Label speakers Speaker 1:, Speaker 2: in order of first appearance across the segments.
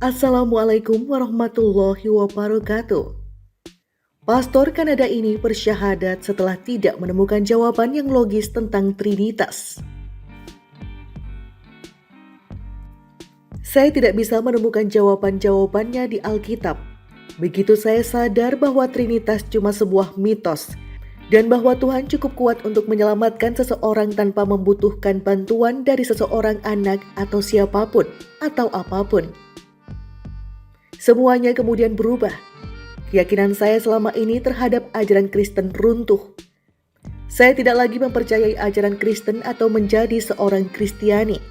Speaker 1: Assalamualaikum warahmatullahi wabarakatuh. Pastor Kanada ini bersyahadat setelah tidak menemukan jawaban yang logis tentang Trinitas. Saya tidak bisa menemukan jawaban-jawabannya di Alkitab. Begitu saya sadar bahwa Trinitas cuma sebuah mitos dan bahwa Tuhan cukup kuat untuk menyelamatkan seseorang tanpa membutuhkan bantuan dari seseorang anak atau siapapun atau apapun. Semuanya kemudian berubah. Keyakinan saya selama ini terhadap ajaran Kristen runtuh. Saya tidak lagi mempercayai ajaran Kristen atau menjadi seorang Kristiani.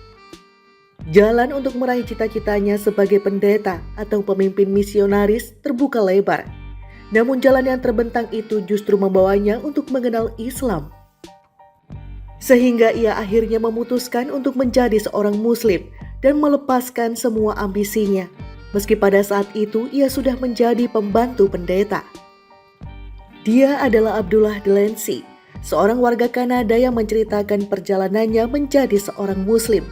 Speaker 1: Jalan untuk meraih cita-citanya sebagai pendeta atau pemimpin misionaris terbuka lebar. Namun jalan yang terbentang itu justru membawanya untuk mengenal Islam. Sehingga ia akhirnya memutuskan untuk menjadi seorang Muslim dan melepaskan semua ambisinya. Meski pada saat itu ia sudah menjadi pembantu pendeta. Dia adalah Abdullah Delancey, seorang warga Kanada yang menceritakan perjalanannya menjadi seorang Muslim.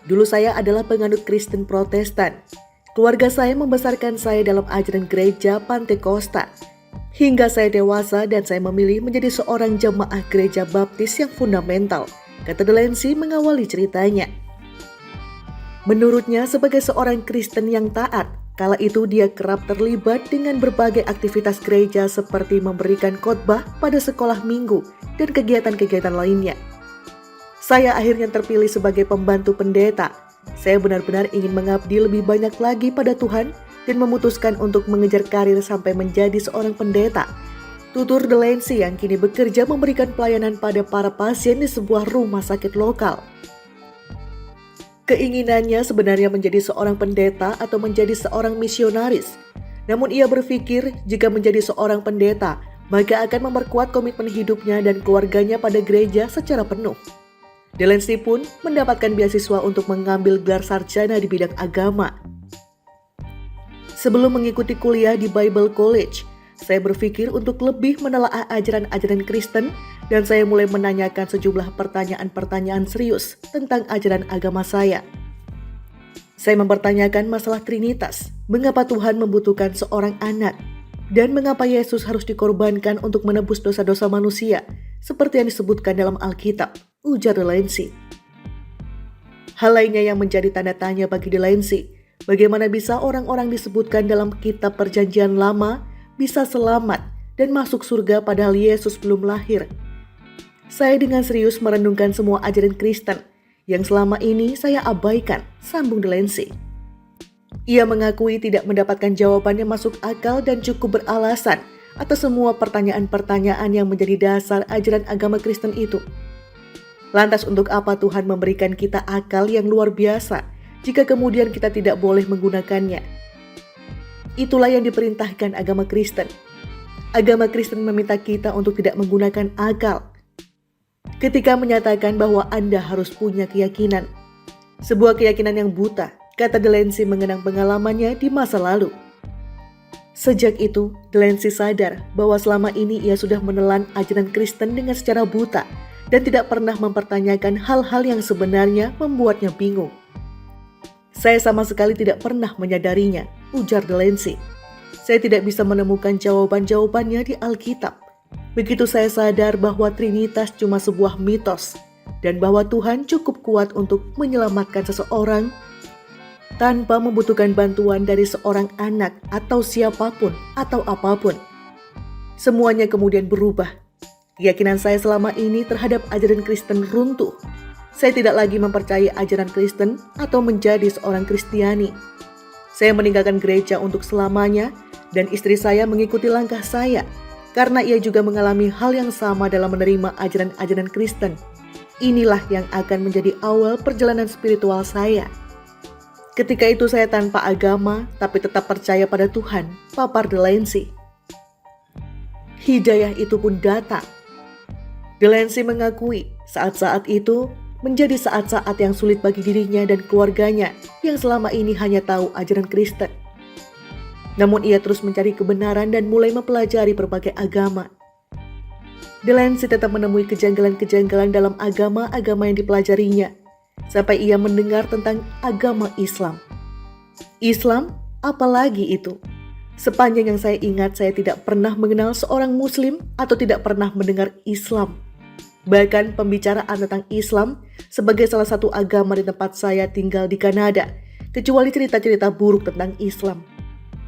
Speaker 1: Dulu saya adalah penganut Kristen Protestan. Keluarga saya membesarkan saya dalam ajaran gereja Pantekosta. Hingga saya dewasa dan saya memilih menjadi seorang jemaah gereja baptis yang fundamental, kata Delancey mengawali ceritanya. Menurutnya sebagai seorang Kristen yang taat, kala itu dia kerap terlibat dengan berbagai aktivitas gereja seperti memberikan khotbah pada sekolah minggu dan kegiatan-kegiatan lainnya. Saya akhirnya terpilih sebagai pembantu pendeta. Saya benar-benar ingin mengabdi lebih banyak lagi pada Tuhan dan memutuskan untuk mengejar karir sampai menjadi seorang pendeta. Tutur Delancey yang kini bekerja memberikan pelayanan pada para pasien di sebuah rumah sakit lokal. Keinginannya sebenarnya menjadi seorang pendeta atau menjadi seorang misionaris. Namun ia berpikir jika menjadi seorang pendeta, maka akan memperkuat komitmen hidupnya dan keluarganya pada gereja secara penuh. Delancey pun mendapatkan beasiswa untuk mengambil gelar sarjana di bidang agama. Sebelum mengikuti kuliah di Bible College, saya berpikir untuk lebih menelaah ajaran-ajaran Kristen dan saya mulai menanyakan sejumlah pertanyaan-pertanyaan serius tentang ajaran agama saya. Saya mempertanyakan masalah Trinitas, mengapa Tuhan membutuhkan seorang anak, dan mengapa Yesus harus dikorbankan untuk menebus dosa-dosa manusia, seperti yang disebutkan dalam Alkitab, ujar Delancey. Hal lainnya yang menjadi tanda tanya bagi Delancey, bagaimana bisa orang-orang disebutkan dalam kitab Perjanjian Lama bisa selamat dan masuk surga padahal Yesus belum lahir. Saya dengan serius merenungkan semua ajaran Kristen yang selama ini saya abaikan, sambung Delancey. Ia mengakui tidak mendapatkan jawaban yang masuk akal dan cukup beralasan atas semua pertanyaan-pertanyaan yang menjadi dasar ajaran agama Kristen itu. Lantas untuk apa Tuhan memberikan kita akal yang luar biasa jika kemudian kita tidak boleh menggunakannya? Itulah yang diperintahkan agama Kristen. Agama Kristen meminta kita untuk tidak menggunakan akal. Ketika menyatakan bahwa Anda harus punya keyakinan. Sebuah keyakinan yang buta, kata Delancey mengenang pengalamannya di masa lalu. Sejak itu, Delancey sadar bahwa selama ini ia sudah menelan ajaran Kristen dengan secara buta dan tidak pernah mempertanyakan hal-hal yang sebenarnya membuatnya bingung. Saya sama sekali tidak pernah menyadarinya, ujar Delancey. Saya tidak bisa menemukan jawaban-jawabannya di Alkitab. Begitu saya sadar bahwa Trinitas cuma sebuah mitos dan bahwa Tuhan cukup kuat untuk menyelamatkan seseorang tanpa membutuhkan bantuan dari seorang anak atau siapapun atau apapun. Semuanya kemudian berubah. Keyakinan saya selama ini terhadap ajaran Kristen runtuh. Saya tidak lagi mempercayai ajaran Kristen atau menjadi seorang Kristiani. Saya meninggalkan gereja untuk selamanya dan istri saya mengikuti langkah saya karena ia juga mengalami hal yang sama dalam menerima ajaran-ajaran Kristen. Inilah yang akan menjadi awal perjalanan spiritual saya. Ketika itu saya tanpa agama tapi tetap percaya pada Tuhan, papar Delancey. Hidayah itu pun datang. Delancey mengakui saat-saat itu menjadi saat-saat yang sulit bagi dirinya dan keluarganya yang selama ini hanya tahu ajaran Kristen. Namun ia terus mencari kebenaran dan mulai mempelajari berbagai agama. Delancey tetap menemui kejanggalan-kejanggalan dalam agama-agama yang dipelajarinya, sampai ia mendengar tentang agama Islam. Islam, apalagi itu? Sepanjang yang saya ingat, saya tidak pernah mengenal seorang Muslim atau tidak pernah mendengar Islam. Bahkan pembicaraan tentang Islam sebagai salah satu agama di tempat saya tinggal di Kanada, kecuali cerita-cerita buruk tentang Islam.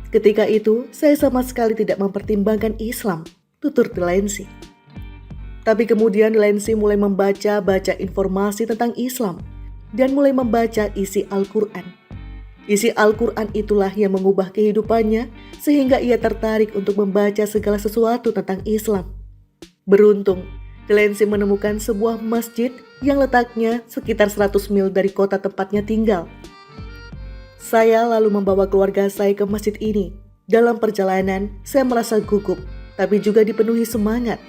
Speaker 1: Ketika itu, saya sama sekali tidak mempertimbangkan Islam, tutur Delancey. Tapi kemudian Delancey mulai membaca informasi tentang Islam dan mulai membaca isi Al-Quran. Isi Al-Quran itulah yang mengubah kehidupannya sehingga ia tertarik untuk membaca segala sesuatu tentang Islam. Beruntung, Delancey menemukan sebuah masjid yang letaknya sekitar 100 mil dari kota tempatnya tinggal. Saya lalu membawa keluarga saya ke masjid ini. Dalam perjalanan, saya merasa gugup, tapi juga dipenuhi semangat.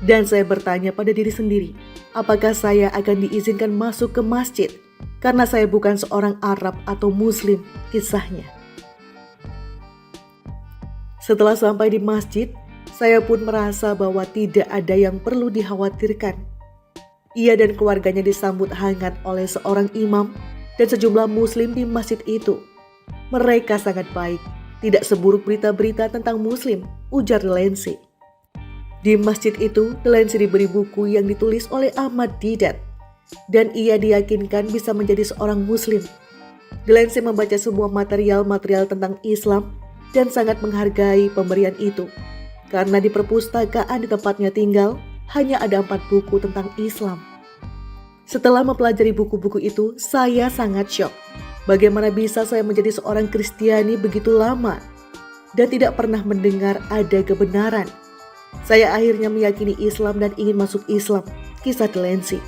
Speaker 1: Dan saya bertanya pada diri sendiri, apakah saya akan diizinkan masuk ke masjid? Karena saya bukan seorang Arab atau Muslim, kisahnya. Setelah sampai di masjid, saya pun merasa bahwa tidak ada yang perlu dikhawatirkan. Ia dan keluarganya disambut hangat oleh seorang imam dan sejumlah Muslim di masjid itu. Mereka sangat baik, tidak seburuk berita-berita tentang Muslim, ujar Delancey. Di masjid itu, Delancey diberi buku yang ditulis oleh Ahmad Deedat, dan ia diyakinkan bisa menjadi seorang Muslim. Delancey membaca semua material-material tentang Islam dan sangat menghargai pemberian itu, karena di perpustakaan di tempatnya tinggal hanya ada 4 buku tentang Islam. Setelah mempelajari buku-buku itu, saya sangat syok. Bagaimana bisa saya menjadi seorang Kristiani begitu lama dan tidak pernah mendengar ada kebenaran. Saya akhirnya meyakini Islam dan ingin masuk Islam, kisah Delancey.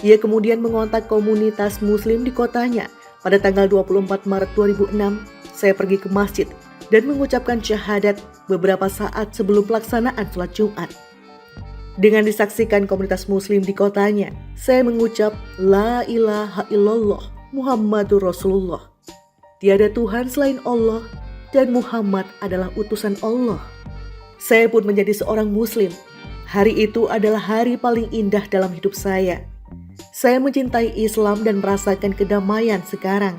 Speaker 1: Ia kemudian mengontak komunitas Muslim di kotanya. Pada tanggal 24 Maret 2006, saya pergi ke masjid dan mengucapkan syahadat beberapa saat sebelum pelaksanaan sholat Jumat. Dengan disaksikan komunitas Muslim di kotanya, saya mengucap La ilaha illallah Muhammadur Rasulullah. Tiada Tuhan selain Allah dan Muhammad adalah utusan Allah. Saya pun menjadi seorang Muslim. Hari itu adalah hari paling indah dalam hidup saya. Saya mencintai Islam dan merasakan kedamaian sekarang.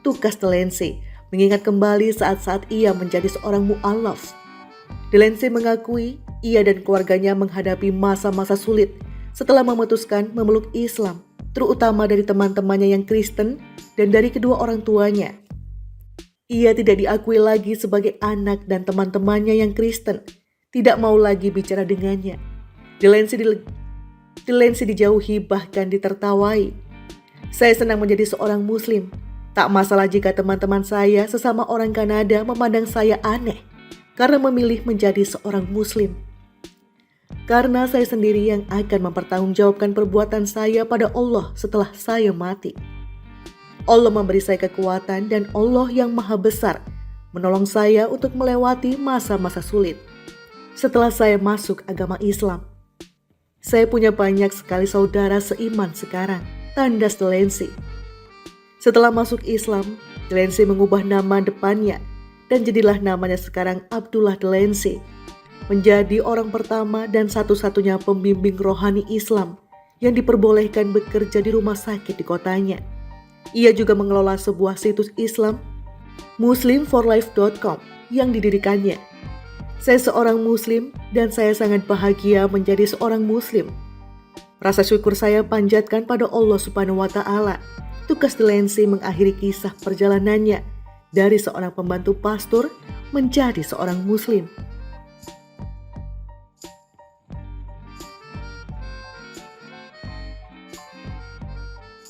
Speaker 1: Tukas Delancey mengingat kembali saat-saat ia menjadi seorang mu'alaf. Delancey mengakui ia dan keluarganya menghadapi masa-masa sulit setelah memutuskan memeluk Islam, terutama dari teman-temannya yang Kristen dan dari kedua orang tuanya. Ia tidak diakui lagi sebagai anak dan teman-temannya yang Kristen tidak mau lagi bicara dengannya. Delancey dijauhi bahkan ditertawai. Saya senang menjadi seorang Muslim. Tak masalah jika teman-teman saya sesama orang Kanada memandang saya aneh karena memilih menjadi seorang Muslim. Karena saya sendiri yang akan mempertanggungjawabkan perbuatan saya pada Allah setelah saya mati. Allah memberi saya kekuatan dan Allah yang maha besar menolong saya untuk melewati masa-masa sulit. Setelah saya masuk agama Islam, saya punya banyak sekali saudara seiman sekarang, tandas Delancey. Setelah masuk Islam, Delancey mengubah nama depannya dan jadilah namanya sekarang Abdullah Delancey. Menjadi orang pertama dan satu-satunya pembimbing rohani Islam yang diperbolehkan bekerja di rumah sakit di kotanya. Ia juga mengelola sebuah situs Islam, muslimforlife.com, yang didirikannya. Saya seorang Muslim dan saya sangat bahagia menjadi seorang Muslim. Rasa syukur saya panjatkan pada Allah Subhanahu wa Ta'ala. Tukas Delancey mengakhiri kisah perjalanannya dari seorang pembantu pastor menjadi seorang Muslim.